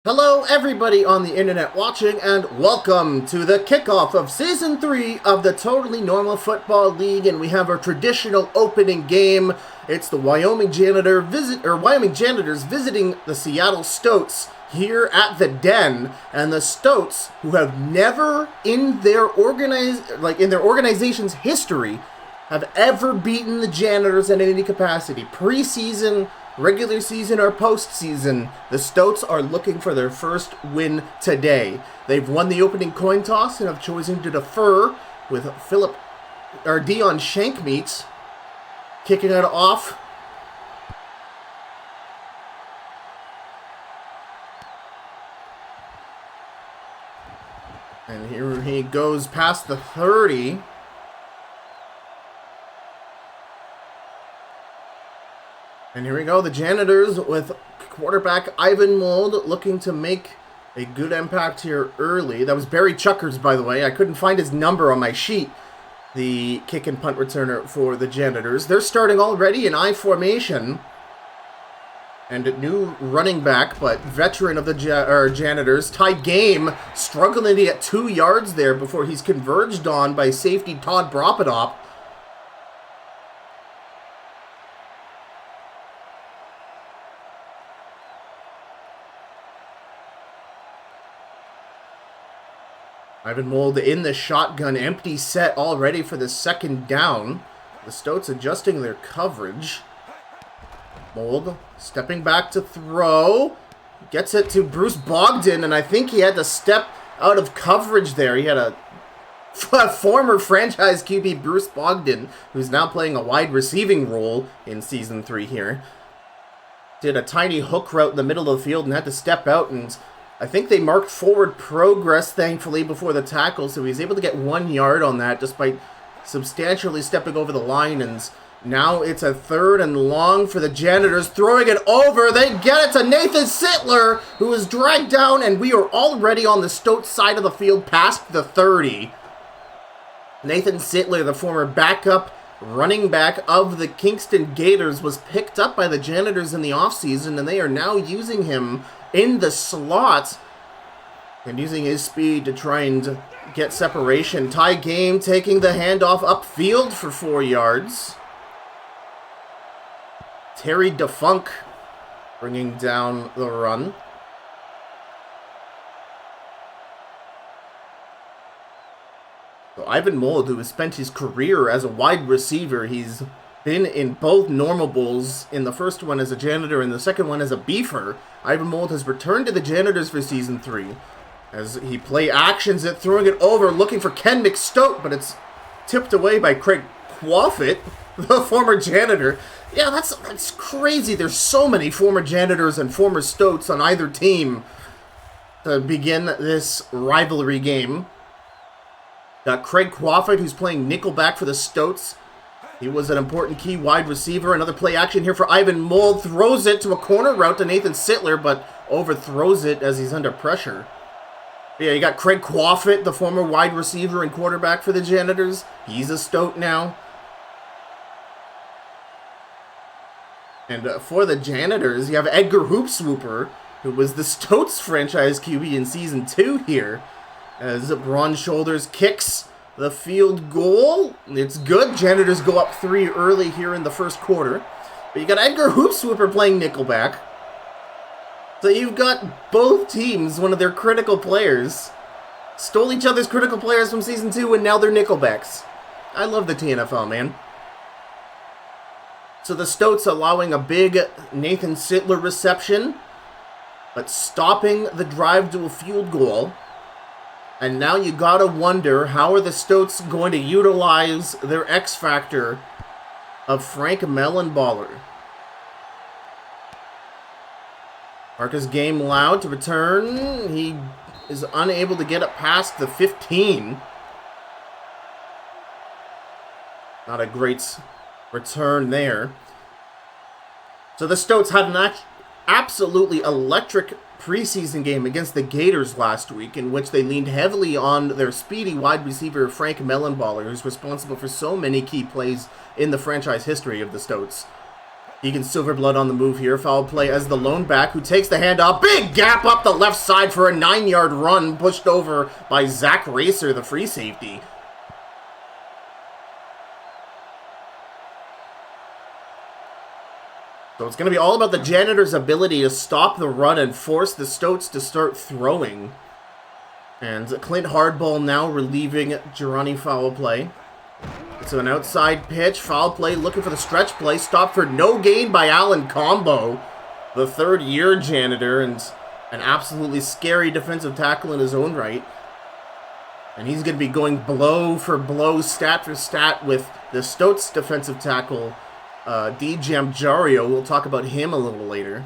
Hello everybody on the internet watching, and welcome to the kickoff of Season 3 of the Totally Normal Football League, and we have our traditional opening game. It's the Wyoming Janitors visiting the Seattle Stoats here at the Den, and the Stoats, who have never in their organization's history have ever beaten the Janitors in any capacity. Preseason, regular season, or postseason, the Stoats are looking for their first win today. They've won the opening coin toss and have chosen to defer with Dion Shankmeats kicking it off. And here he goes past the 30. And here we go, the Janitors with quarterback Ivan Mold looking to make a good impact here early. That was Barry Chuckers, by the way. I couldn't find his number on my sheet, the kick and punt returner for the Janitors. They're starting already in I formation. And a new running back, but veteran of the Janitors, Ty Game, struggling to get 2 yards there before he's converged on by safety Todd Bropadop. Ivan Mold in the shotgun, empty set already for the second down. The Stoats adjusting their coverage. Mold stepping back to throw. Gets it to Bruce Bogdan, and I think he had to step out of coverage there. He had a former franchise QB, Bruce Bogdan, who's now playing a wide receiving role in Season 3 here. Did a tiny hook route in the middle of the field and had to step out, and I think they marked forward progress, thankfully, before the tackle, so he was able to get 1 yard on that despite substantially stepping over the line, and now it's a 3rd and long for the Janitors, throwing it over. They get it to Nathan Sittler, who is dragged down, and we are already on the Stoats side of the field past the 30. Nathan Sittler, the former backup running back of the Kingston Gators, was picked up by the Janitors in the offseason, and they are now using him in the slot and using his speed to try and get separation. Ty Game taking the handoff upfield for 4 yards. Terry DeFunk bringing down the run. So Ivan Mold, who has spent his career as a wide receiver, he's been in both normal bowls, in the first one as a Janitor and the second one as a beefer. Ivan Mold has returned to the Janitors for Season 3 as he play actions it, throwing it over, looking for Ken McStoat, but it's tipped away by Craig Quaffit, the former Janitor. Yeah, that's crazy. There's so many former Janitors and former Stoats on either team to begin this rivalry game. Got Craig Quaffit, who's playing nickelback for the Stoats. He was an important key wide receiver. Another play action here for Ivan Mold. Throws it to a corner route to Nathan Sittler, but overthrows it as he's under pressure. Yeah, you got Craig Quaffit, the former wide receiver and quarterback for the Janitors. He's a Stoat now. And for the Janitors, you have Edgar Hoopswooper, who was the Stoats franchise QB in Season 2 here. As Braun Shoulders kicks the field goal. It's good. Janitors go up 3 early here in the first quarter. But you got Edgar Hoopswooper playing nickelback. So you've got both teams, one of their critical players, stole each other's critical players from Season 2, and now they're nickelbacks. I love the TNFL, man. So the Stoats allowing a big Nathan Sittler reception, but stopping the drive to a field goal. And now you gotta wonder, how are the Stoats going to utilize their X factor of Frank Mellenballer? Marcus Game Loud to return. He is unable to get it past the 15. Not a great return there. So the Stoats had an absolutely electric preseason game against the Gators last week, in which they leaned heavily on their speedy wide receiver Frank Mellenballer, who's responsible for so many key plays in the franchise history of the Stoats. Egan Silverblood on the move here. Foul play as the lone back who takes the handoff. Big gap up the left side for a 9-yard run. Pushed over by Zach Racer, the free safety. So it's going to be all about the Janitors' ability to stop the run and force the Stoats to start throwing. And Clint Hardball now relieving Girani foul play. It's an outside pitch, foul play, looking for the stretch play, stopped for no gain by Alan Combo, the third-year Janitor, and an absolutely scary defensive tackle in his own right. And he's going to be going blow for blow, stat for stat with the Stoats defensive tackle, D-Jam Jario. We'll talk about him a little later.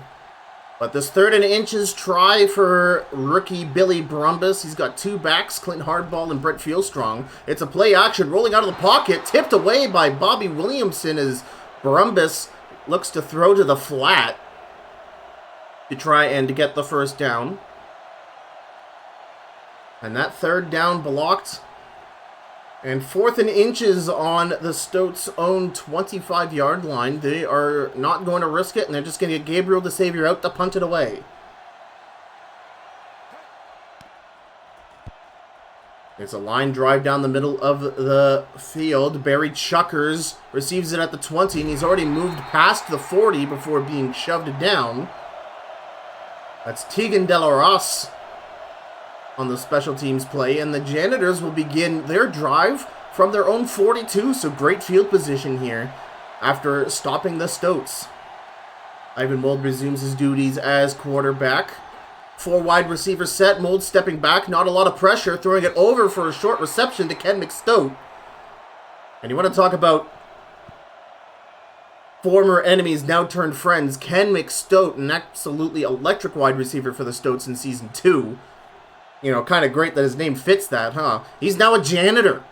But this 3rd and inches try for rookie Billy Brumbus. He's got 2 backs, Clint Hardball and Brett Fieldstrong. It's a play action, rolling out of the pocket, tipped away by Bobby Williamson as Brumbus looks to throw to the flat to try and to get the first down. And that 3rd down blocked. And 4th and inches on the Stoats' own 25-yard line. They are not going to risk it, and they're just going to get Gabriel the Savior out to punt it away. It's a line drive down the middle of the field. Barry Chuckers receives it at the 20, and he's already moved past the 40 before being shoved down. That's Tegan Delaros on the special teams play, and the Janitors will begin their drive from their own 42, so great field position here after stopping the Stoats. Ivan Mold resumes his duties as quarterback. 4 wide receiver set, Mold stepping back, not a lot of pressure, throwing it over for a short reception to Ken McStoat. And you want to talk about former enemies now turned friends, Ken McStoat, an absolutely electric wide receiver for the Stoats in Season 2. You know, kind of great that his name fits that, huh? He's now a janitor.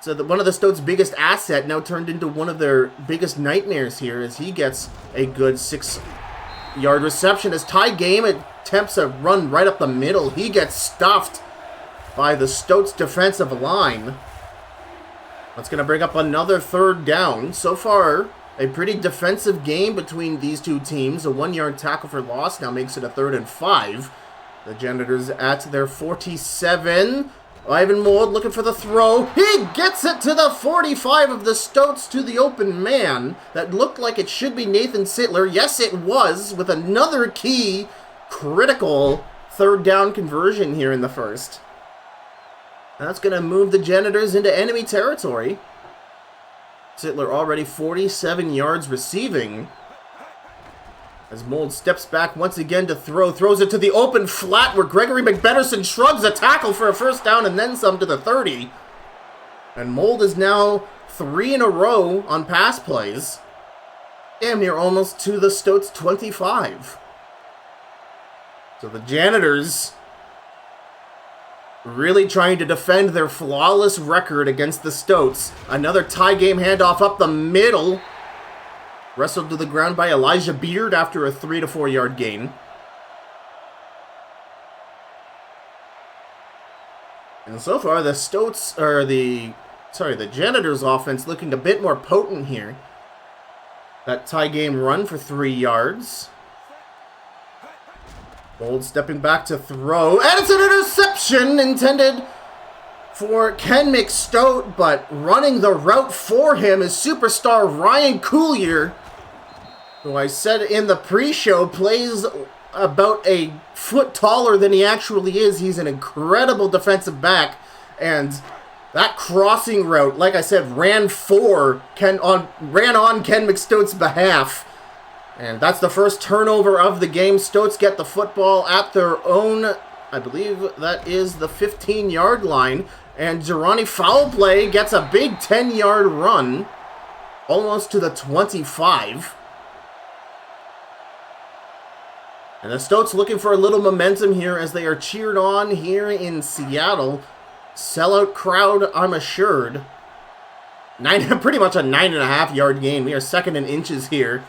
So one of the Stoats' biggest asset now turned into one of their biggest nightmares here as he gets a good 6-yard reception. As Ty Game attempts a run right up the middle, he gets stuffed by the Stoats' defensive line. That's going to bring up another 3rd down. So far, a pretty defensive game between these two teams. A 1-yard tackle for loss now makes it a 3rd and 5. The Janitors at their 47. Ivan Mold looking for the throw. He gets it to the 45 of the Stoats to the open man. That looked like it should be Nathan Sittler. Yes, it was, with another key, critical 3rd down conversion here in the first. That's going to move the Janitors into enemy territory. Sittler already 47 yards receiving. As Mold steps back once again to throw, throws it to the open flat where Gregory McBetterson shrugs a tackle for a first down and then some to the 30. And Mold is now 3 in a row on pass plays. Damn near almost to the Stoats 25. So the Janitors really trying to defend their flawless record against the Stoats. Another tie game handoff up the middle. Wrestled to the ground by Elijah Beard after a 3 to 4 yard gain. And so far, the Janitors offense looking a bit more potent here. That tie game run for 3 yards. Mold stepping back to throw, and it's an interception intended for Ken McStoat, but running the route for him is superstar Ryan Coulier, who I said in the pre-show plays about a foot taller than he actually is. He's an incredible defensive back, and that crossing route, like I said, ran on Ken McStoat's behalf. And that's the first turnover of the game. Stoats get the football at their own, I believe that is the 15-yard line. And Girani foul play gets a big 10-yard run, almost to the 25. And the Stoats looking for a little momentum here as they are cheered on here in Seattle. Sellout crowd, I'm assured. Pretty much a 9.5-yard gain. We are 2nd and inches here.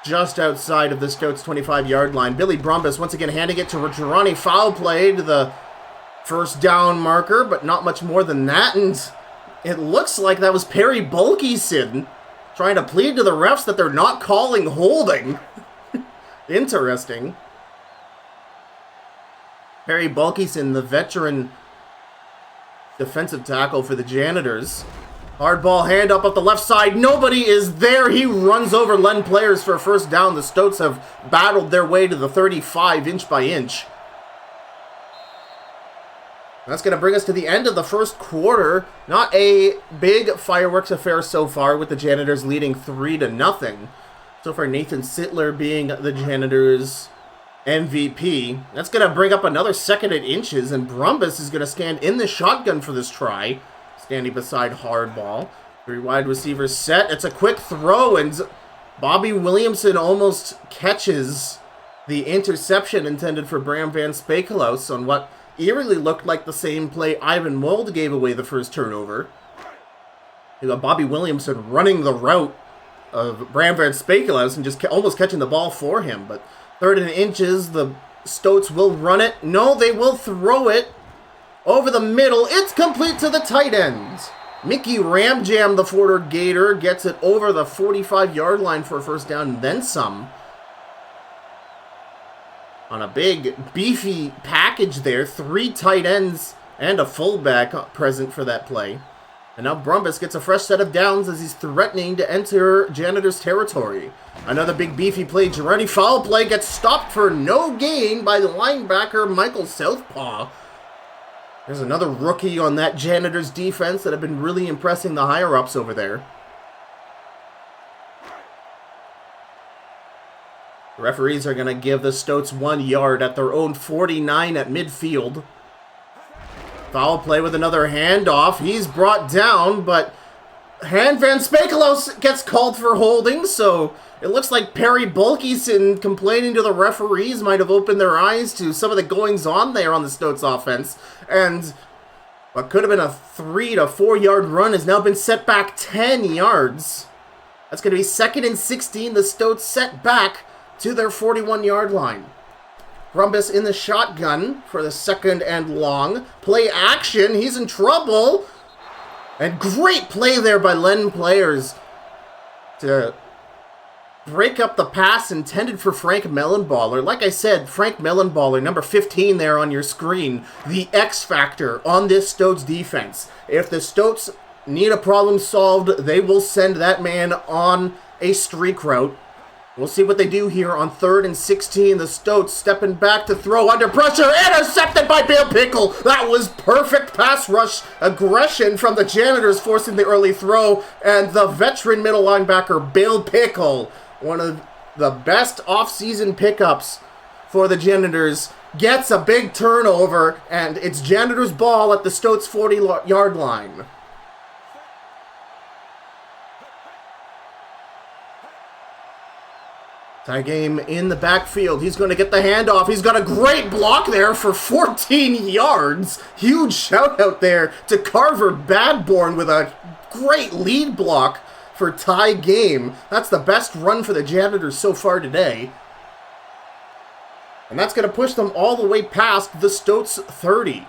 Just outside of the Stoats 25-yard line. Billy Brumbus once again handing it to Girani foul play to the first down marker, but not much more than that. And it looks like that was Perry Bulkison trying to plead to the refs that they're not calling holding. Interesting. Perry Bulkison, the veteran defensive tackle for the Janitors. Hard ball hand up the left side. Nobody is there. He runs over Len players for a first down. The Stoats have battled their way to the 35 inch by inch. That's going to bring us to the end of the first quarter. Not a big fireworks affair so far, with the Janitors leading 3-0. So far, Nathan Sittler being the Janitors' MVP. That's going to bring up another 2nd and inches, and Brumbus is going to stand in the shotgun for this try, standing beside Hardball. 3 wide receivers set. It's a quick throw, and Bobby Williamson almost catches the interception intended for Bram Van Spakeloos on what eerily looked like the same play Ivan Mold gave away the first turnover. You got Bobby Williamson running the route of Bram Van Spakeloos and just almost catching the ball for him. But 3rd and inches, the Stoats will run it. No, they will throw it over the middle. It's complete to the tight end. Mickey Ramjam, the Forder Gator, gets it over the 45-yard line for a first down and then some. On a big, beefy package there. 3 tight ends and a fullback present for that play. And now Brumbus gets a fresh set of downs as he's threatening to enter Janitors territory. Another big, beefy play. Girardi foul play gets stopped for no gain by the linebacker Michael Southpaw. There's another rookie on that Janitors defense that have been really impressing the higher-ups over there. The referees are going to give the Stoats 1 yard at their own 49 at midfield. Foul play with another handoff. He's brought down, but Van Spakeloos gets called for holding, so it looks like Perry Bulkison complaining to the referees might have opened their eyes to some of the goings-on there on the Stoats offense. And what could have been a 3 to 4 yard run has now been set back 10 yards. That's going to be 2nd and 16. The Stoats set back to their 41-yard line. Brumbus in the shotgun for the 2nd and long. Play action. He's in trouble. And great play there by Len players to break up the pass intended for Frank Mellenballer. Like I said, Frank Mellenballer, number 15 there on your screen, the X factor on this Stoats defense. If the Stoats need a problem solved, they will send that man on a streak route. We'll see what they do here on 3rd and 16. The Stoats stepping back to throw under pressure. Intercepted by Bill Pickle. That was perfect pass rush aggression from the Janitors, forcing the early throw. And the veteran middle linebacker, Bill Pickle, one of the best offseason pickups for the Janitors, gets a big turnover. And it's Janitors' ball at the Stoats 40-yard line. Tie game in the backfield. He's going to get the handoff. He's got a great block there for 14 yards. Huge shout out there to Carver Badborn with a great lead block for tie game. That's the best run for the Janitors so far today. And that's going to push them all the way past the Stoats 30.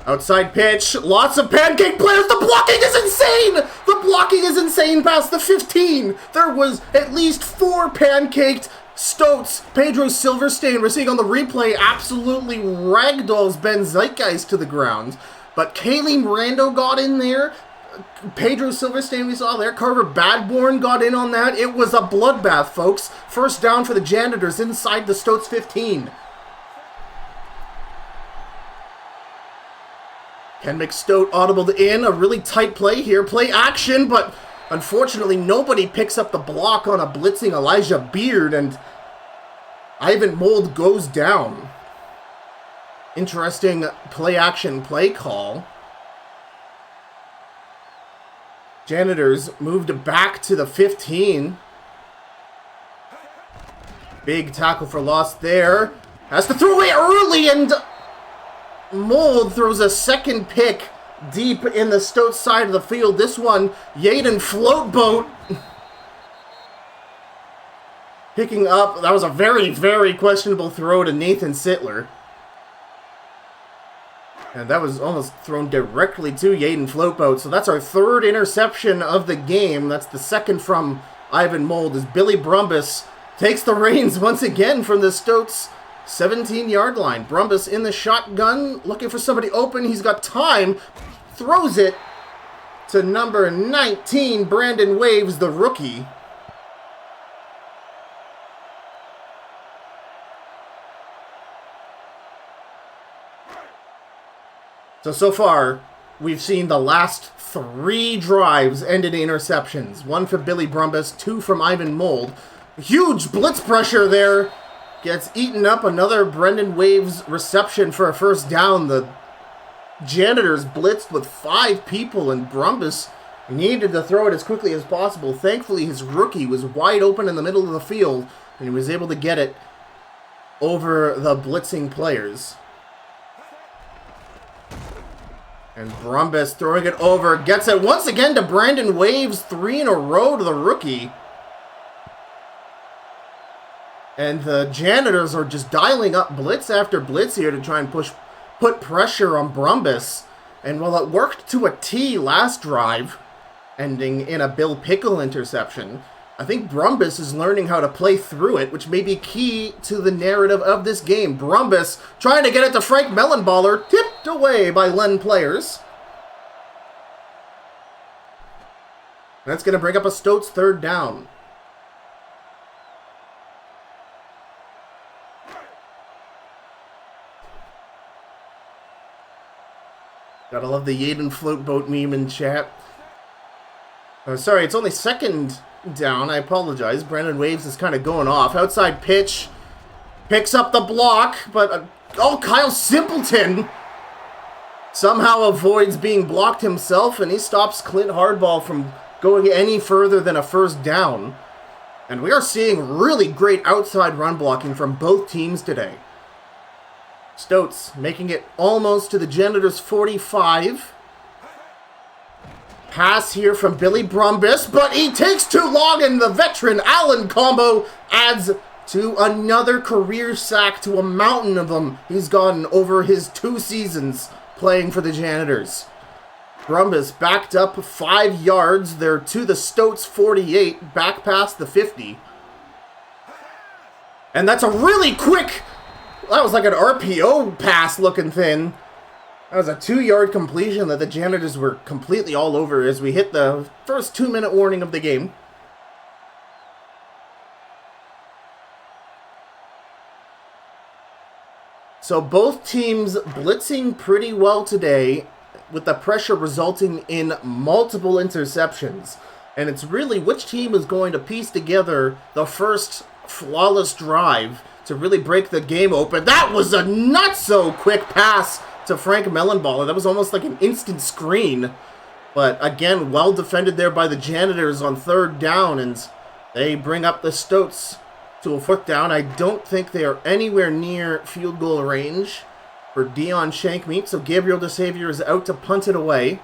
Outside pitch, lots of pancake players. The blocking is insane! The blocking is insane past the 15. There was at least 4 pancaked Stoats. Pedro Silverstein, we're seeing on the replay, absolutely ragdolls Ben Zeitgeist to the ground. But Kaylee Mirando got in there. Pedro Silverstein we saw there. Carver Badborn got in on that. It was a bloodbath, folks. First down for the Janitors inside the Stoats 15. Ken McStoat audibled in, a really tight play here. Play action, but unfortunately nobody picks up the block on a blitzing Elijah Beard, and Ivan Mold goes down. Interesting play action play call. Janitors moved back to the 15. Big tackle for loss there. Has to throw away early, and Mold throws a second pick deep in the Stoats side of the field. This one, Yaden Floatboat picking up. That was a very, very questionable throw to Nathan Sittler. And that was almost thrown directly to Yaden Floatboat. So that's our third interception of the game. That's the second from Ivan Mold as Billy Brumbus takes the reins once again from the Stoats 17-yard line. Brumbus in the shotgun, looking for somebody open. He's got time. Throws it to number 19, Brandon Waves, the rookie. So far, we've seen the last 3 drives ended in interceptions. 1 for Billy Brumbus, 2 from Ivan Mold. Huge blitz pressure there. Gets eaten up. Another Brendan Waves reception for a first down. The Janitors blitzed with 5 people, and Brumbus needed to throw it as quickly as possible. Thankfully, his rookie was wide open in the middle of the field, and he was able to get it over the blitzing players. And Brumbus throwing it over, gets it once again to Brandon Waves, 3 in a row to the rookie. And the Janitors are just dialing up blitz after blitz here to try and put pressure on Brumbus. And while it worked to a T last drive, ending in a Bill Pickle interception, I think Brumbus is learning how to play through it, which may be key to the narrative of this game. Brumbus trying to get it to Frank Mellenballer, tipped away by Len players. That's going to bring up a Stoats third down. Gotta love the Yaden Floatboat meme in chat. Sorry, it's only second down. I apologize. Brandon Waves is kind of going off. Outside pitch. Picks up the block, but... Kyle Simpleton somehow avoids being blocked himself, and he stops Clint Hardball from going any further than a first down. And we are seeing really great outside run blocking from both teams today. Stoats making it almost to the Janitors 45. Pass here from Billy Brumbus, but he takes too long, and the veteran Allen Combo adds to another career sack, to a mountain of them he's gotten over his 2 seasons playing for the Janitors. Brumbus backed up 5 yards there to the Stoats 48, back past the 50. And that's a really quick... That was like an RPO pass looking thing. That was a 2-yard completion that the Janitors were completely all over as we hit the first 2-minute warning of the game. So both teams blitzing pretty well today, with the pressure resulting in multiple interceptions. And it's really which team is going to piece together the first flawless drive to really break the game open. That was a not-so-quick pass to Frank Mellenballer. That was almost like an instant screen. But again, well defended there by the Janitors on third down, and they bring up the Stoats to a 4th down. I don't think they are anywhere near field goal range for Dion Shankmeat, so Gabriel DeSavior is out to punt it away.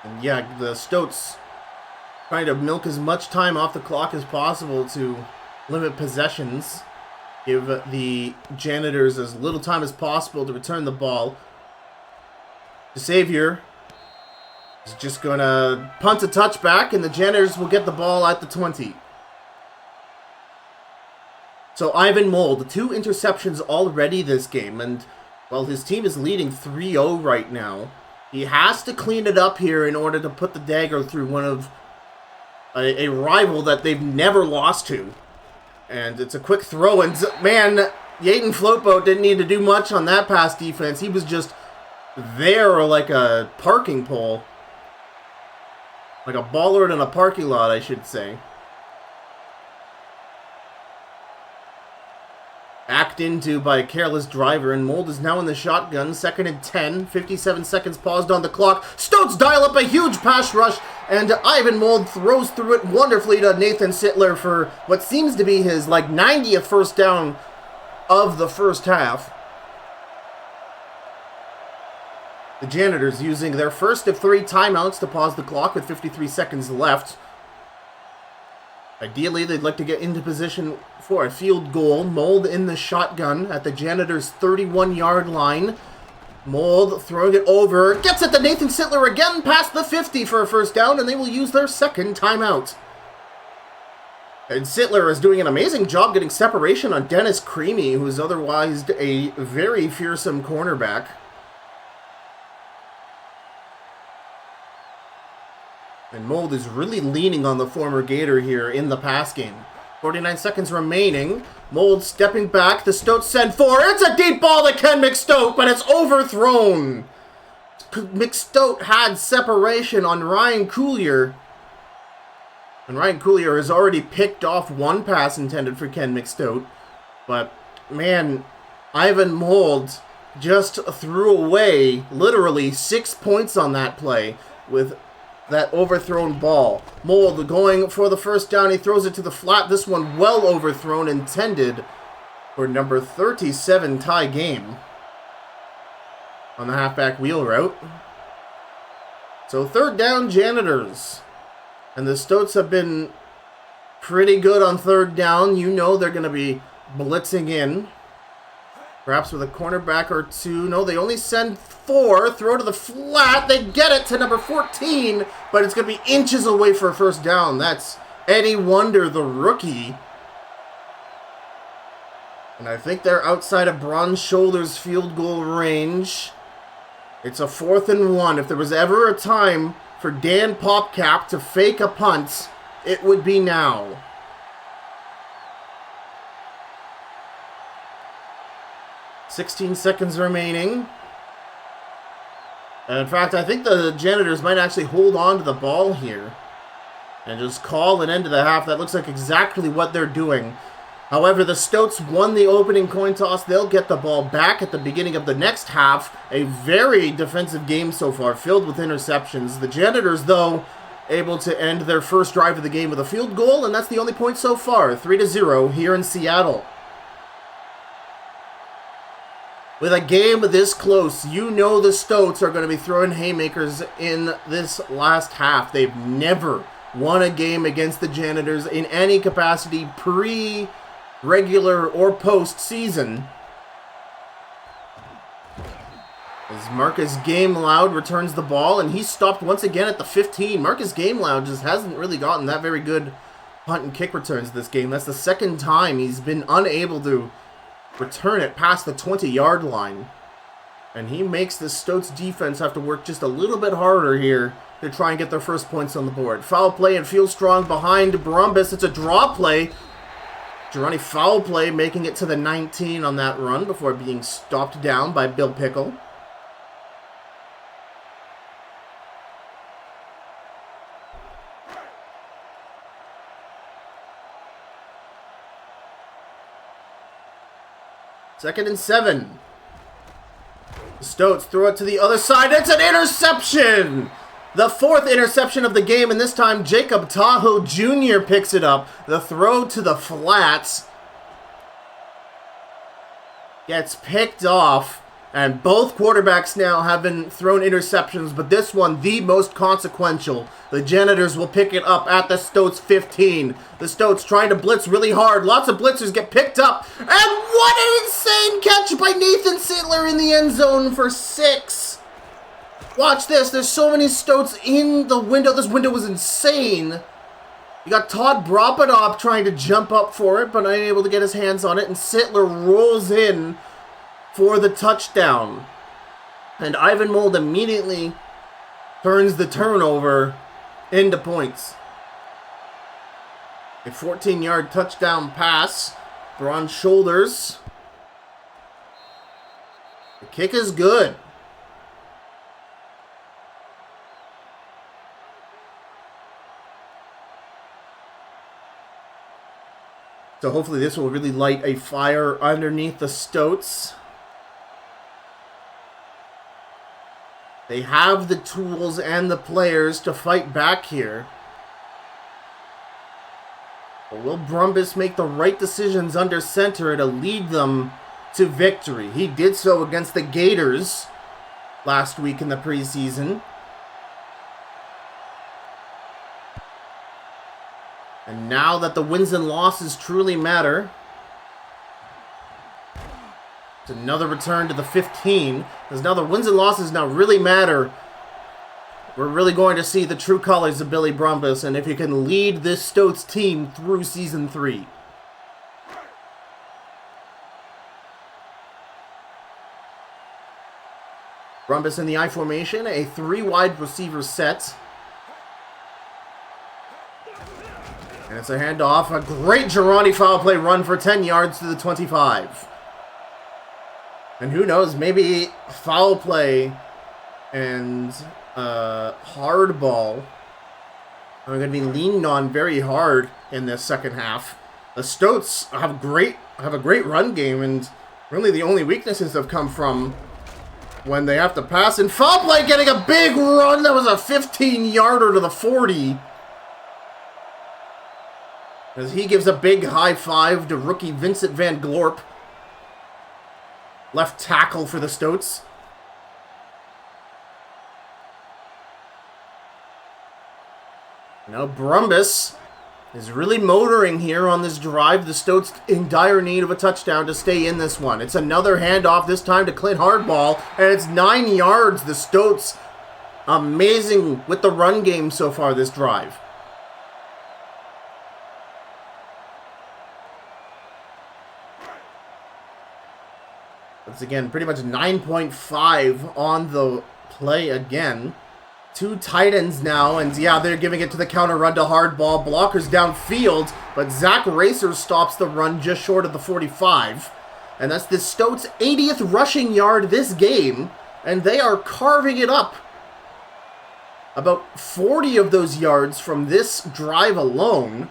And yeah, the Stoats trying to milk as much time off the clock as possible to limit possessions. Give the Janitors as little time as possible to return the ball. DeSavior is just going to punt a touchback, and the Janitors will get the ball at the 20. So Ivan Mold, 2 interceptions already this game, and while his team is leading 3-0 right now, he has to clean it up here in order to put the dagger through one of a rival that they've never lost to. And it's a quick throw, and man, Yaden Floatboat didn't need to do much on that pass defense. He was just there like a parking pole. Like a baller in a parking lot, I should say. Backed into by a careless driver, and Mold is now in the shotgun. 2nd and 10, 57 seconds paused on the clock. Stoats dial up a huge pass rush, and Ivan Mold throws through it wonderfully to Nathan Sittler for what seems to be his 90th first down of the first half. The Janitors using their first of 3 timeouts to pause the clock with 53 seconds left. Ideally, they'd like to get into position for a field goal. Mold in the shotgun at the Janitors' 31-yard line. Mold throwing it over. Gets it to Nathan Sittler again past the 50 for a first down, and they will use their second timeout. And Sittler is doing an amazing job getting separation on Dennis Creamy, who is otherwise a very fearsome cornerback. And Mold is really leaning on the former Gator here in the pass game. 49 seconds remaining. Mold stepping back. The Stoats send 4. It's a deep ball to Ken McStoat, but it's overthrown. McStoat had separation on Ryan Coulier. And Ryan Coulier has already picked off 1 pass intended for Ken McStoat. But, man, Ivan Mold just threw away literally 6 points on that play with that overthrown ball. Mold going for the first down. He throws it to the flat. This one well overthrown, intended for number 37 tie game on the halfback wheel route. So third down, Janitors. And the Stoats have been pretty good on third down. You know they're going to be blitzing in. Perhaps with a cornerback or 2. No, they only send 4. Throw to the flat. They get it to number 14, but it's going to be inches away for a first down. That's Eddie Wonder, the rookie. And I think they're outside of Bronze Shoulders field goal range. It's a 4th and 1. If there was ever a time for Dan Popcap to fake a punt, it would be now. 16 seconds remaining. And in fact, I think the Janitors might actually hold on to the ball here and just call an end to the half. That looks like exactly what they're doing. However, the Stoats won the opening coin toss. They'll get the ball back at the beginning of the next half. A very defensive game so far, filled with interceptions. The Janitors, though, able to end their first drive of the game with a field goal, and that's the only point so far. 3-0 here in Seattle. With a game this close, you know the Stoats are going to be throwing haymakers in this last half. They've never won a game against the Janitors in any capacity, pre-regular or post-season. As Marcus Gameloud returns the ball, and he's stopped once again at the 15. Marcus Gameloud just hasn't really gotten that very good punt and kick returns this game. That's the second time he's been unable to return it past the 20-yard line. And he makes the Stoats defense have to work just a little bit harder here to try and get their first points on the board. Foul play and Feel Strong behind Brumbus. It's a draw play. Girani foul play, making it to the 19 on that run before being stopped down by Bill Pickle. Second and 7. The Stoats throw it to the other side. It's an interception! The 4th interception of the game, and this time Jacob Tahoe Jr. picks it up. The throw to the flats gets picked off, and both quarterbacks now have been thrown interceptions, but this one, the most consequential. The Janitors will pick it up at the Stoats 15. The Stoats trying to blitz really hard. Lots of blitzers get picked up, and what an insane catch by Nathan Sittler in the end zone for 6. Watch this. There's so many Stoats in the window. This window was insane. You got Todd Bropadop trying to jump up for it, but unable to get his hands on it, and Sittler rolls in for the touchdown. And Ivan Mold immediately turns the turnover into points. A 14-yard touchdown pass. Bronze Shoulders. The kick is good. So hopefully this will really light a fire underneath the Stoats. They have the tools and the players to fight back here. But will Brumbus make the right decisions under center to lead them to victory? He did so against the Gators last week in the preseason. And now that the wins and losses truly matter, it's another return to the 15. Because now the wins and losses now really matter. We're really going to see the true colors of Billy Brumbus and if he can lead this Stoats team through Season 3. Brumbus in the I formation, a 3-wide receiver set. And it's a handoff. A great Girardi foul play run for 10 yards to the 25. And who knows, maybe foul play and hard ball are going to be leaned on very hard in this second half. The Stoats have a great run game, and really the only weaknesses have come from when they have to pass. And foul play getting a big run. That was a 15-yarder to the 40. As he gives a big high five to rookie Vincent Van Glorp. Left tackle for the Stoats. Now Brumbus is really motoring here on this drive. The Stoats in dire need of a touchdown to stay in this one. It's another handoff, this time to Clint Hardball, and it's 9 yards. The Stoats amazing with the run game so far this drive. Once again, pretty much 9.5 on the play again. 2 tight ends now, and yeah, they're giving it to the counter run to Hardball. Blockers downfield, but Zach Racer stops the run just short of the 45. And that's the Stoats' 80th rushing yard this game, and they are carving it up. About 40 of those yards from this drive alone.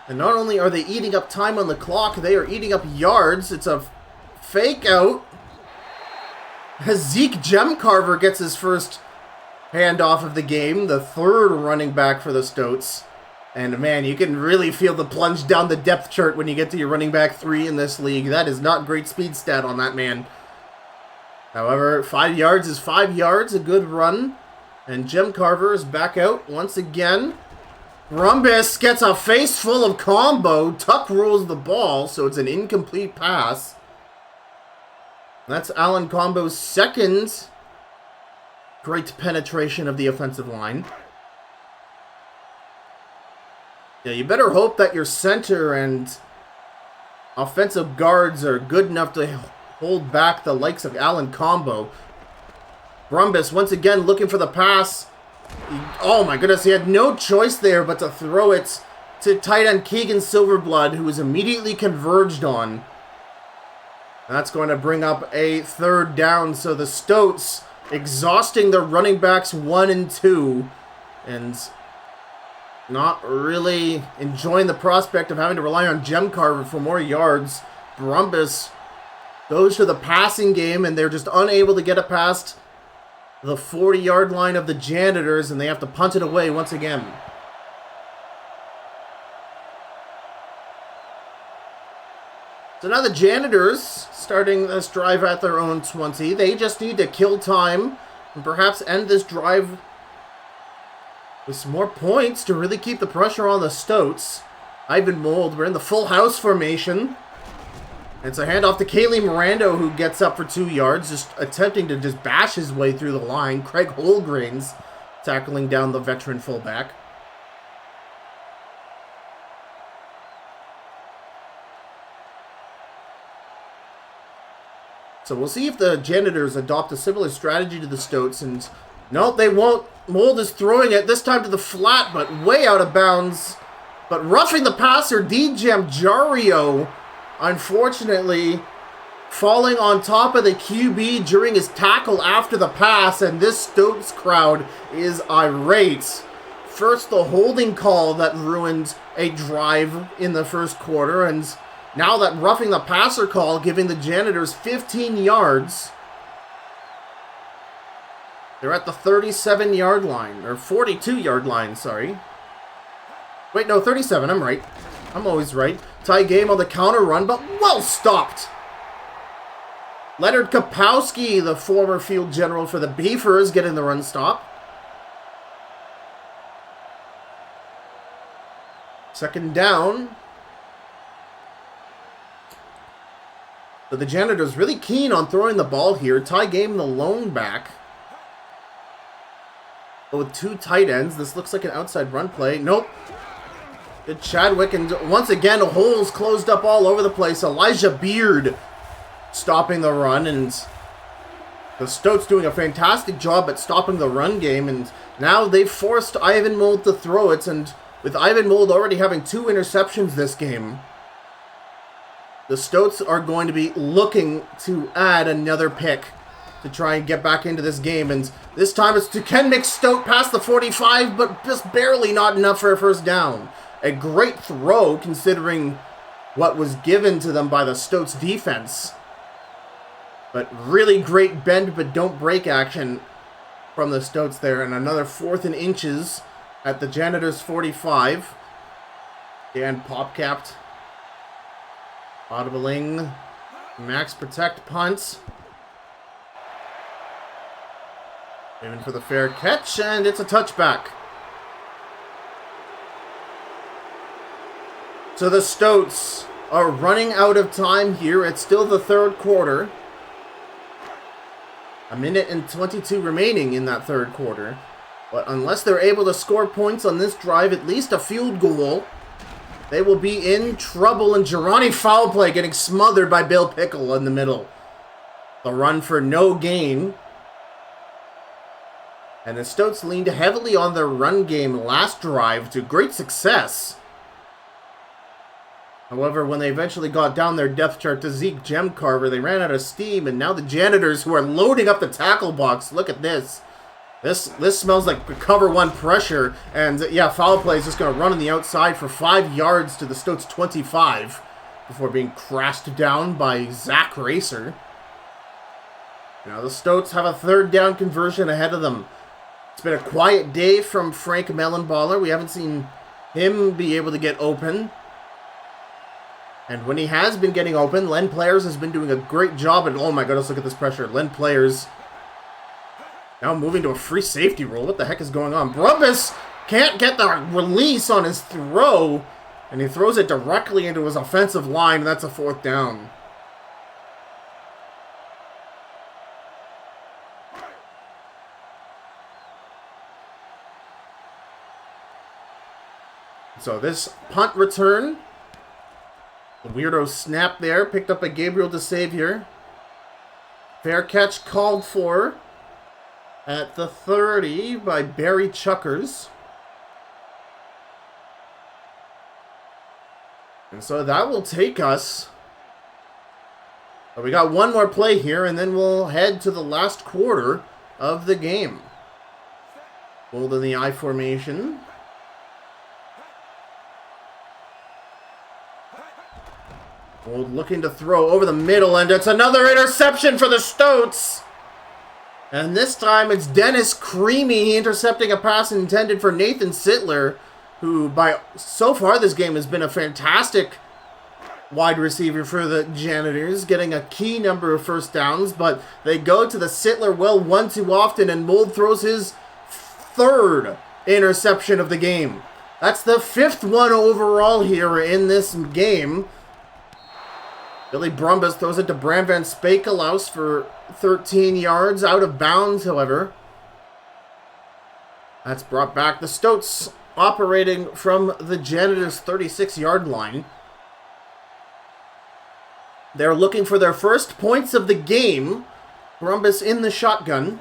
And not only are they eating up time on the clock, they are eating up yards. It's a fake out. Zeke Gemcarver gets his first handoff of the game, the third running back for the Stoats. And man, you can really feel the plunge down the depth chart when you get to your running back 3 in this league. That is not great speed stat on that man. However, 5 yards is 5 yards, a good run. And Gemcarver is back out once again. Brumbus gets a face full of combo. Tuck rules the ball, so it's an incomplete pass. That's Alan Combo's second great penetration of the offensive line. Yeah, you better hope that your center and offensive guards are good enough to hold back the likes of Alan Combo. Brumbus once again looking for the pass. Oh my goodness, he had no choice there but to throw it to tight end Keegan Silverblood, who was immediately converged on. That's going to bring up a third down, so the Stoats exhausting their running backs 1 and 2, and not really enjoying the prospect of having to rely on Gemcarver for more yards. Brumbus goes to the passing game, and they're just unable to get it past the 40-yard line of the Janitors, and they have to punt it away once again. So now the Janitors starting this drive at their own 20. They just need to kill time and perhaps end this drive with some more points to really keep the pressure on the Stoats. Ivan Mold, we're in the full house formation. It's a handoff to Kaylee Mirando, who gets up for 2 yards, just attempting to just bash his way through the line. Craig Holgrains tackling down the veteran fullback. So we'll see if the Janitors adopt a similar strategy to the Stoats, and no, they won't. Mold is throwing it, this time to the flat, but way out of bounds. But roughing the passer, D-Jam Jario, unfortunately, falling on top of the QB during his tackle after the pass, and this Stoats crowd is irate. First, the holding call that ruined a drive in the first quarter, and now that roughing the passer call giving the Janitors 15 yards. They're at the 37-yard line, or 42-yard line, sorry. Wait, no, 37, I'm right. I'm always right. Tie game on the counter run, but well stopped. Leonard Kapowski, the former field general for the Beavers, getting the run stop. Second down. So the Janitors really keen on throwing the ball here. Ty Game, the lone back. But with two tight ends, this looks like an outside run play. Nope. Good Chadwick, and once again, holes closed up all over the place. Elijah Beard stopping the run, and the Stoats doing a fantastic job at stopping the run game, and now they've forced Ivan Mold to throw it, and with Ivan Mold already having 2 interceptions this game, the Stoats are going to be looking to add another pick to try and get back into this game. And this time it's to Ken McStoat past the 45, but just barely not enough for a first down. A great throw considering what was given to them by the Stoats defense. But really great bend but don't break action from the Stoats there. And another 4th and inches at the Janitors 45. Dan pop-capped. Audibling. Max protect punts. Aiming for the fair catch, and it's a touchback. So the Stoats are running out of time here. It's still the third quarter. 1 minute and 22 remaining in that third quarter. But unless they're able to score points on this drive, at least a field goal, they will be in trouble. And Girani foul play getting smothered by Bill Pickle in the middle. The run for no gain. And the Stoats leaned heavily on their run game last drive to great success. However, when they eventually got down their depth chart to Zeke Gemcarver, they ran out of steam, and now the Janitors, who are loading up the tackle box, look at this. This smells like cover one pressure, and yeah, foul play is just going to run on the outside for 5 yards to the Stoats 25 before being crashed down by Zach Racer. Now the Stoats have a third down conversion ahead of them. It's been a quiet day from Frank Mellenballer. We haven't seen him be able to get open. And when he has been getting open, Len Players has been doing a great job. And oh my goodness, look at this pressure. Len Players now moving to a free safety role. What the heck is going on? Brumbus can't get the release on his throw. And he throws it directly into his offensive line. And that's a 4th down. So this punt return. The weirdo snap there, picked up by Gabriel DeSavior. Fair catch called for at the 30 by Barry Chuckers. And so that will take us. But we got one more play here, and then we'll head to the last quarter of the game. Hold in the I formation. Old looking to throw over the middle, and it's another interception for the Stoats. And this time it's Dennis Creamy intercepting a pass intended for Nathan Sittler, who by so far this game has been a fantastic wide receiver for the Janitors, getting a key number of first downs, but they go to the Sittler well one too often, and Mold throws his 3rd interception of the game. That's the 5th one overall here in this game. Billy Brumbus throws it to Bram Van Spakelaus for 13 yards. Out of bounds, however. That's brought back. The Stoats operating from the Janitors' 36-yard line. They're looking for their first points of the game. Brumbus in the shotgun.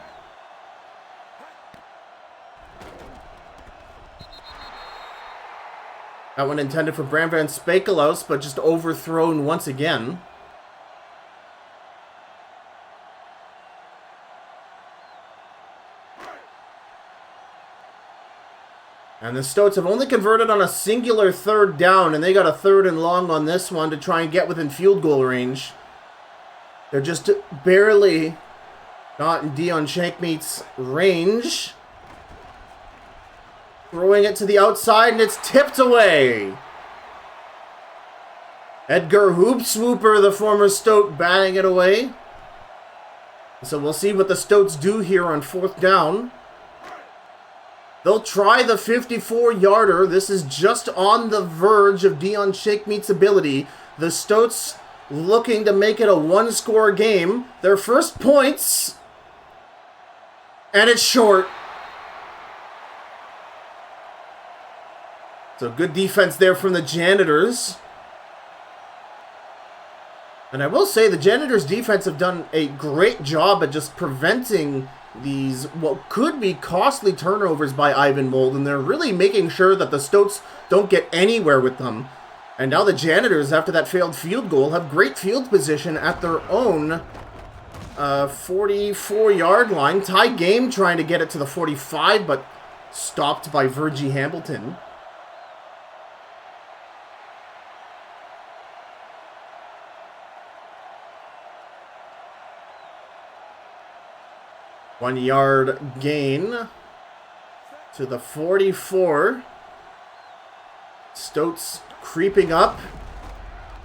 That one intended for Bram Van Spakelaus, but just overthrown once again. And the Stoats have only converted on a singular 3rd down, and they got a 3rd and long on this one to try and get within field goal range. They're just barely not in Dion Shankmeat's range. Throwing it to the outside, and it's tipped away. Edgar Hoopswooper, the former Stoat, batting it away. So we'll see what the Stoats do here on 4th down. They'll try the 54-yarder. This is just on the verge of Dion Shakemeat's ability. The Stoats looking to make it a one-score game. Their first points. And it's short. So good defense there from the Janitors. And I will say the Janitors' defense have done a great job at just preventing these, what could be costly turnovers by Ivan Mold. And they're really making sure that the Stoats don't get anywhere with them. And now the Janitors, after that failed field goal, have great field position at their own 44-yard line. Tie game trying to get it to the 45, but stopped by Virgie Hamilton. One-yard gain to the 44. Stoats creeping up.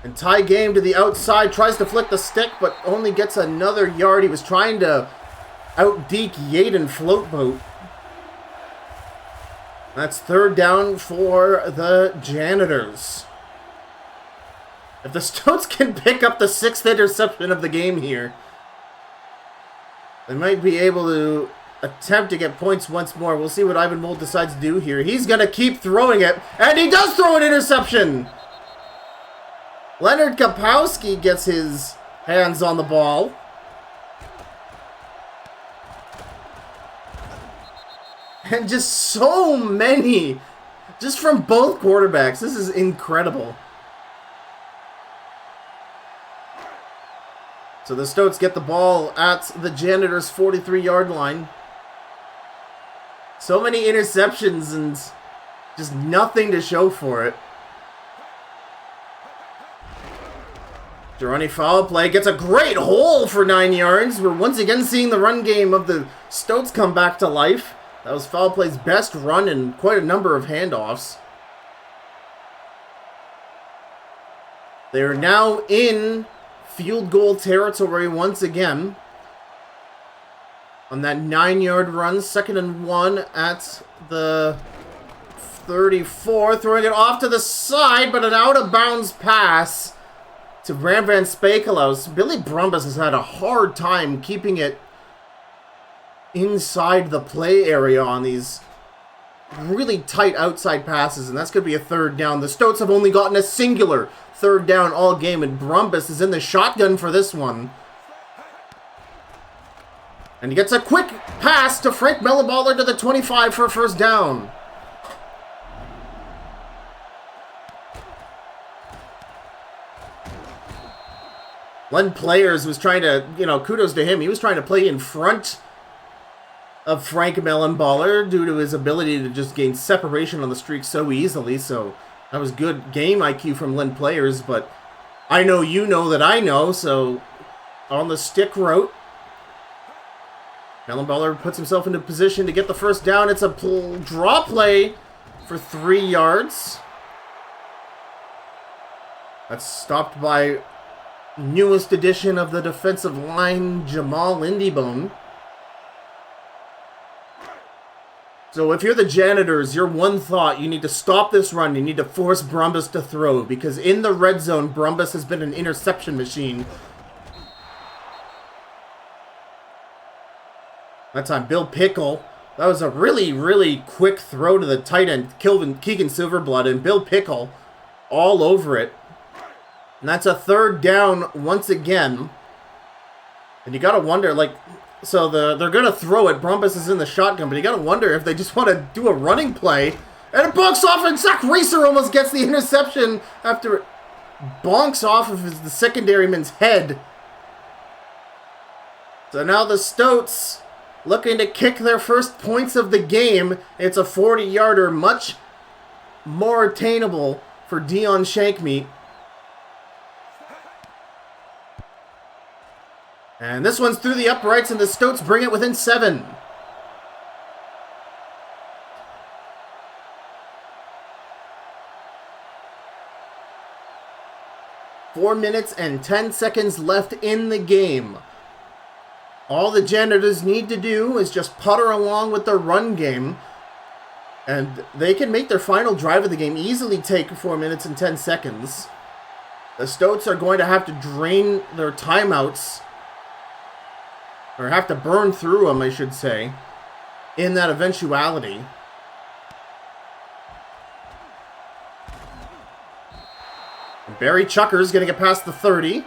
And tie game to the outside. Tries to flick the stick, but only gets another yard. He was trying to out-deke Yaden Floatboat. That's 3rd down for the Janitors. If the Stoats can pick up the 6th interception of the game here, they might be able to attempt to get points once more. We'll see what Ivan Mold decides to do here. He's going to keep throwing it, and he does throw an interception! Leonard Kapowski gets his hands on the ball. And just so many, just from both quarterbacks. This is incredible. So the Stoats get the ball at the Janitors' 43-yard line. So many interceptions and just nothing to show for it. Gironi foul play gets a great hole for 9 yards. We're once again seeing the run game of the Stoats come back to life. That was foul play's best run and quite a number of handoffs. They are now in field goal territory once again. On that 9-yard run, 2nd and 1 at the 34. Throwing it off to the side, but an out-of-bounds pass to Bram Van Spakelaus. Billy Brumbus has had a hard time keeping it inside the play area on these really tight outside passes, and that's going to be a 3rd down. The Stoats have only gotten a singular 3rd down all game, and Brumbus is in the shotgun for this one. And he gets a quick pass to Frank Mellenballer to the 25 for a 1st down. Len Players was trying to, kudos to him. He was trying to play in front of Frank Mellenballer due to his ability to just gain separation on the streak so easily. So that was good game IQ from Len Players, but I know you know that I know, so on the stick route, Mellenballer puts himself into position to get the 1st down. It's a draw play for 3 yards. That's stopped by newest addition of the defensive line, Jamal Lindybone. So if you're the Janitors, your one thought, you need to stop this run. You need to force Brumbus to throw, because in the red zone, Brumbus has been an interception machine. That time, Bill Pickle. That was a really, really quick throw to the tight end, Keegan Silverblood, and Bill Pickle all over it. And that's a 3rd down once again. And you gotta wonder, so they're going to throw it. Brumbus is in the shotgun, but you got to wonder if they just want to do a running play. And it bonks off, and Zach Reeser almost gets the interception after it bonks off of the secondary man's head. So now the Stoats looking to kick their first points of the game. It's a 40-yarder, much more attainable for Dion Shankmeat. And this one's through the uprights, and the Stoats bring it within 7. .4 minutes and 10 seconds left in the game. All the Janitors need to do is just putter along with their run game, and they can make their final drive of the game easily take 4 minutes and 10 seconds. The Stoats are going to have to drain their timeouts, or have to burn through them, I should say, in that eventuality. And Barry Chucker's going to get past the 30.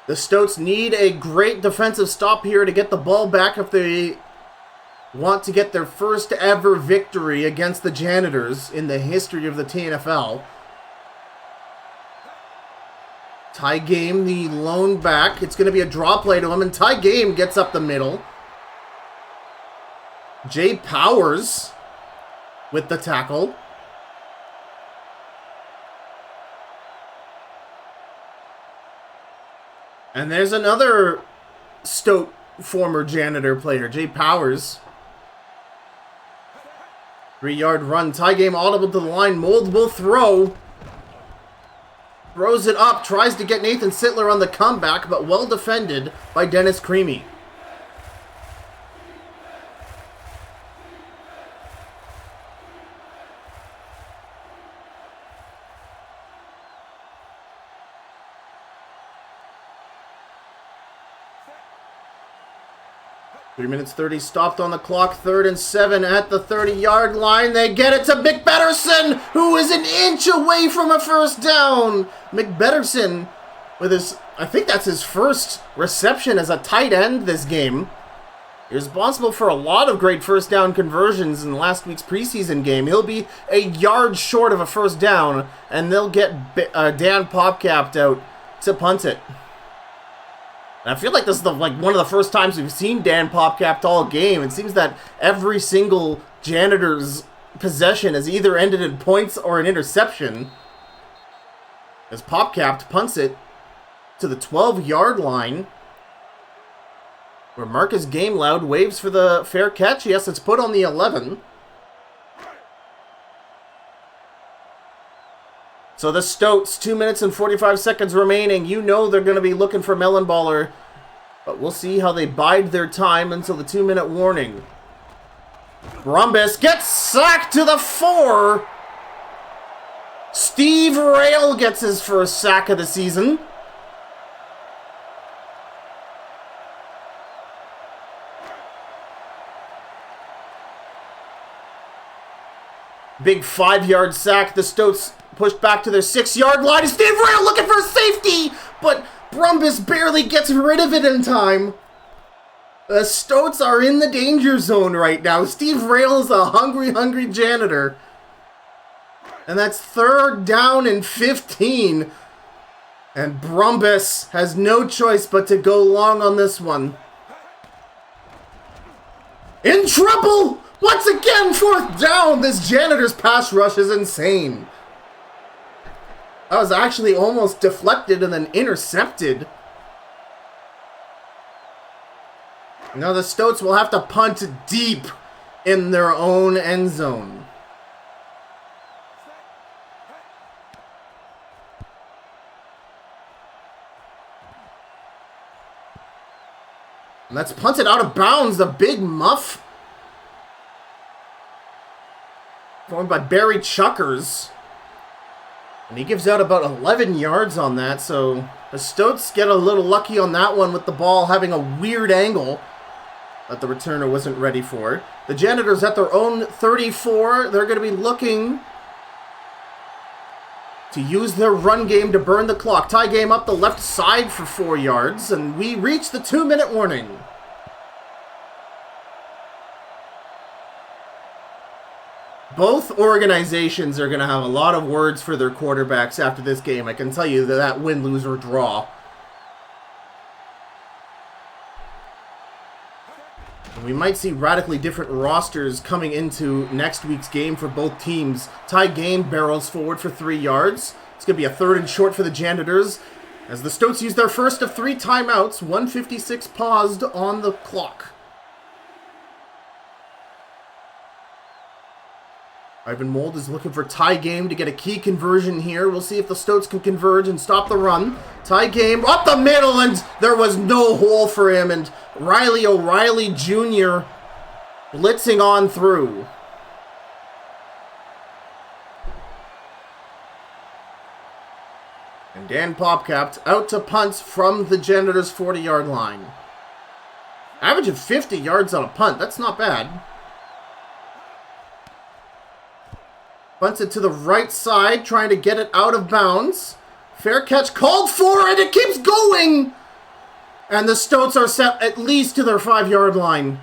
The Stoats need a great defensive stop here to get the ball back if they want to get their first ever victory against the Janitors in the history of the TNFL. Ty Game, the lone back. It's going to be a draw play to him, and Ty Game gets up the middle. Jay Powers with the tackle. And there's another Stoat former Janitor player, Jay Powers. 3-yard run. Tie Game audible to the line. Mold will throw. Throws it up. Tries to get Nathan Sittler on the comeback, but well defended by Dennis Creamy. Three minutes 30 stopped on the clock. 3rd and 7 at the 30-yard line. They get it to McBetterson, who is an inch away from a first down. McBetterson with his, I think that's his first reception as a tight end this game. He was responsible for a lot of great first down conversions in last week's preseason game. He'll be a yard short of a first down, and they'll get Dan Popcapped out to punt it. And I feel like this is one of the first times we've seen Dan Popcapped all game. It seems that every single Janitor's possession has either ended in points or an interception, as Popcapped punts it to the 12-yard line, where Marcus Gameloud waves for the fair catch. Yes, it's put on the 11. So the Stoats, 2 minutes and 45 seconds remaining. You know they're going to be looking for Melonballer, but we'll see how they bide their time until the 2-minute warning. Brumbus gets sacked to the 4. Steve Rail gets his first sack of the season. Big 5-yard sack. The Stoats pushed back to their 6-yard line. And Steve Rail looking for safety, but Brumbus barely gets rid of it in time. The Stoats are in the danger zone right now. Steve Rail is a hungry Janitor. And that's 3rd down and 15. And Brumbus has no choice but to go long on this one. In trouble! Once again, 4th down! This Janitor's pass rush is insane. That was actually almost deflected and then intercepted. Now the Stoats will have to punt deep in their own end zone. And that's punted out of bounds. The big muff formed by Barry Chuckers. And he gives out about 11 yards on that, so the Stoats get a little lucky on that one with the ball having a weird angle that the returner wasn't ready for. The Janitors at their own 34. They're going to be looking to use their run game to burn the clock. Tie Game up the left side for 4 yards, and we reach the 2-minute warning. Both organizations are going to have a lot of words for their quarterbacks after this game. I can tell you that win, lose, or draw. And we might see radically different rosters coming into next week's game for both teams. Tie Game barrels forward for 3 yards. It's going to be a 3rd and short for the Janitors, as the Stoats use their first of 3 timeouts. 1:56 paused on the clock. Ivan Mold is looking for tie game to get a key conversion here. We'll see if the Stoats can converge and stop the run. Tie game up the middle, and there was no hole for him. And Riley O'Reilly Jr. blitzing on through. And Dan Popcapt out to punt from the Janitors' 40-yard line. Average of 50 yards on a punt. That's not bad. Punts it to the right side, trying to get it out of bounds. Fair catch called for, and it keeps going! And the Stoats are set at least to their 5-yard line.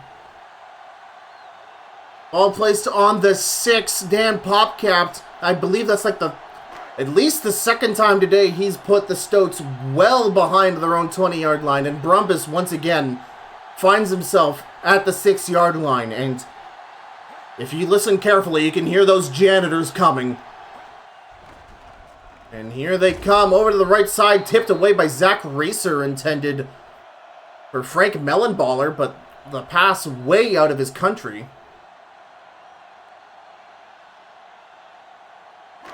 All placed on the 6. Dan Popcapt. I believe that's like at least the second time today he's put the Stoats well behind their own 20-yard line. And Brumbus, once again, finds himself at the 6-yard line. And if you listen carefully, you can hear those Janitors coming. And here they come over to the right side, tipped away by Zach Racer, intended for Frank Mellenballer, but the pass way out of his country.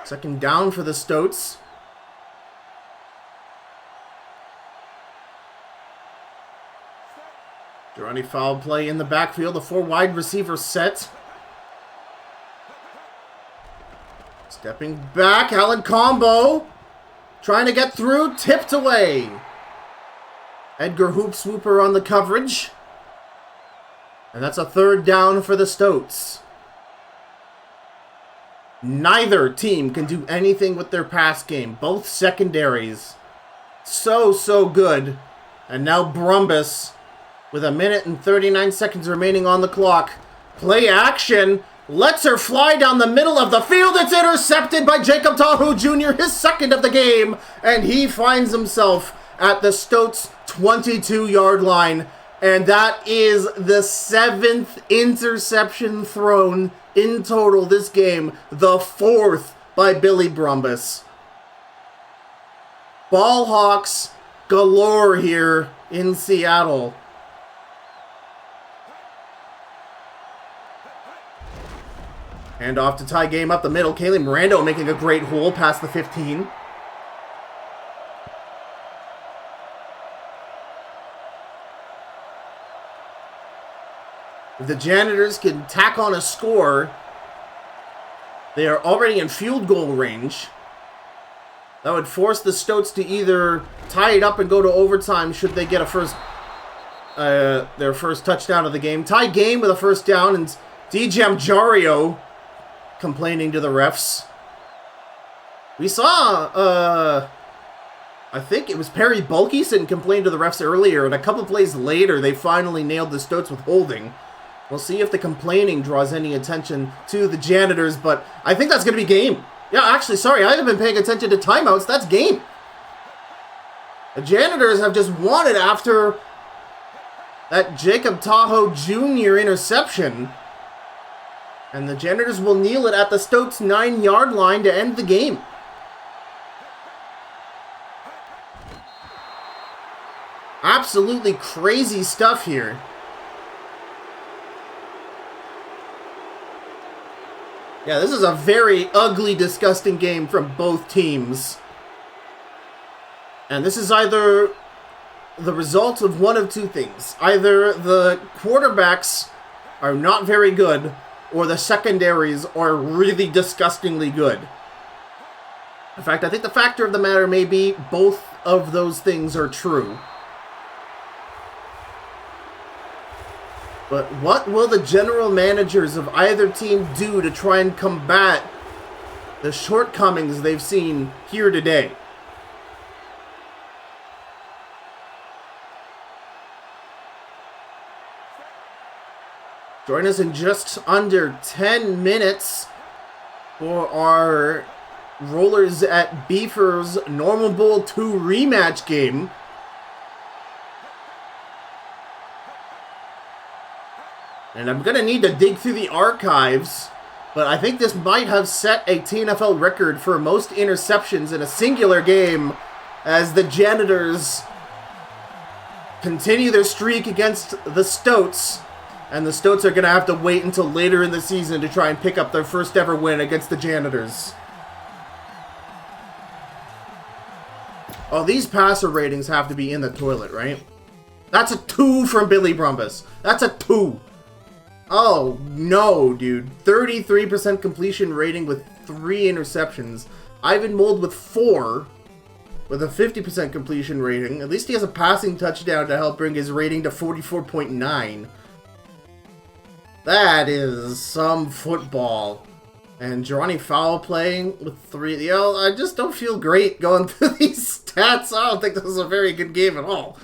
Second down for the Stoats. Girardi foul play in the backfield, a 4 wide receiver set. Stepping back, Alan Combo trying to get through, tipped away. Edgar Hoopswooper on the coverage. And that's a 3rd down for the Stoats. Neither team can do anything with their pass game. Both secondaries. So good. And now Brumbus, with 1 minute and 39 seconds remaining on the clock. Play action. Lets her fly down the middle of the field. It's intercepted by Jacob Tahoe Jr., his 2nd of the game. And he finds himself at the Stoats' 22-yard line. And that is the 7th interception thrown in total this game. The 4th by Billy Brumbus. Ball hawks galore here in Seattle. Hand off to tie game up the middle. Kaylee Mirando making a great hole past the 15. If the Janitors can tack on a score, they are already in field goal range. That would force the Stoats to either tie it up and go to overtime should they get their first touchdown of the game. Tie game with a 1st down, and DJ Jario complaining to the refs. We saw, I think it was Perry Bulkison complain to the refs earlier, and a couple plays later, they finally nailed the Stoats with holding. We'll see if the complaining draws any attention to the Janitors, but I think that's going to be game. Yeah, actually, sorry, I haven't been paying attention to timeouts. That's game. The Janitors have just won it after that Jacob Tahoe Jr. interception. And the Janitors will kneel it at the Stoats' 9-yard line to end the game. Absolutely crazy stuff here. Yeah, this is a very ugly, disgusting game from both teams. And this is either the result of one of two things. Either the quarterbacks are not very good, or the secondaries are really disgustingly good. In fact, I think the factor of the matter may be both of those things are true. But what will the general managers of either team do to try and combat the shortcomings they've seen here today? Join us in just under 10 minutes for our Rollers at Beefers Normal Bowl 2 rematch game. And I'm going to need to dig through the archives, but I think this might have set a TNFL record for most interceptions in a singular game as the Janitors continue their streak against the Stoats And the Stoats are going to have to wait until later in the season to try and pick up their first ever win against the Janitors. Oh, these passer ratings have to be in the toilet, right? That's a 2 from Billy Brumbus. That's a 2. Oh, no, dude. 33% completion rating with 3 interceptions. Ivan Mold with 4, with a 50% completion rating. At least he has a passing touchdown to help bring his rating to 44.9. That is some football. And Johnny Fowl playing with 3. You know, I just don't feel great going through these stats. I don't think this is a very good game at all.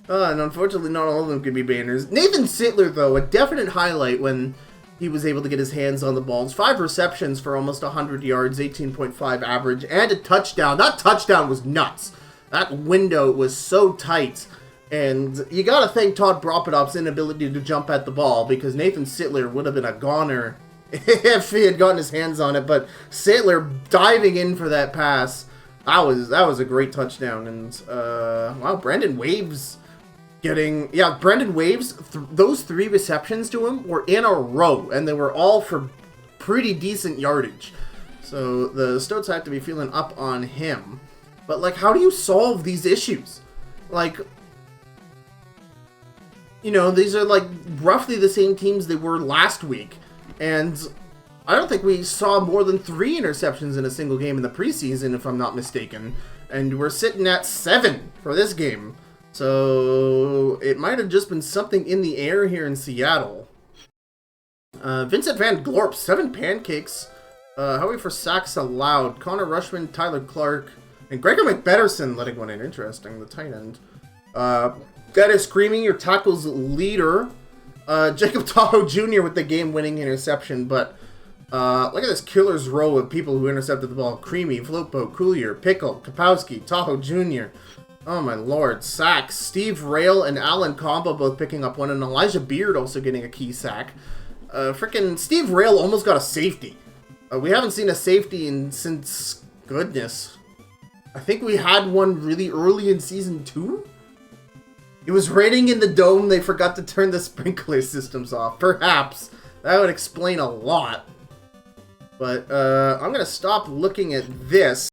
And unfortunately, not all of them can be banners. Nathan Sittler, though, a definite highlight when he was able to get his hands on the balls. 5 receptions for almost 100 yards, 18.5 average, and a touchdown. That touchdown was nuts. That window was so tight. And you gotta thank Todd Bropodop's inability to jump at the ball, because Nathan Sittler would have been a goner if he had gotten his hands on it. But Sittler diving in for that pass, that was a great touchdown. And wow, Brandon Waves getting, yeah, Brandon Waves, those 3 receptions to him were in a row, and they were all for pretty decent yardage. So the Stoats have to be feeling up on him. But like, how do you solve these issues? Like, you know, these are like roughly the same teams they were last week. And I don't think we saw more than 3 interceptions in a single game in the preseason, if I'm not mistaken. And we're sitting at 7 for this game. So it might have just been something in the air here in Seattle. Vincent Van Glorp, 7 pancakes. How are we for sacks allowed? Connor Rushman, Tyler Clark, and Gregor McBetterson letting one in. Interesting, the tight end. Dennis Screaming, your tackles leader. Jacob Tahoe Jr. with the game-winning interception, but look at this killer's row of people who intercepted the ball. Creamy, Floatboat, Coolier, Pickle, Kapowski, Tahoe Jr. Oh my lord, sacks. Steve Rail and Alan Combo both picking up one, and Elijah Beard also getting a key sack. Frickin' Steve Rail almost got a safety. We haven't seen a safety since, goodness, I think we had one really early in Season 2? It was raining in the dome, they forgot to turn the sprinkler systems off. Perhaps. That would explain a lot. But I'm going to stop looking at this.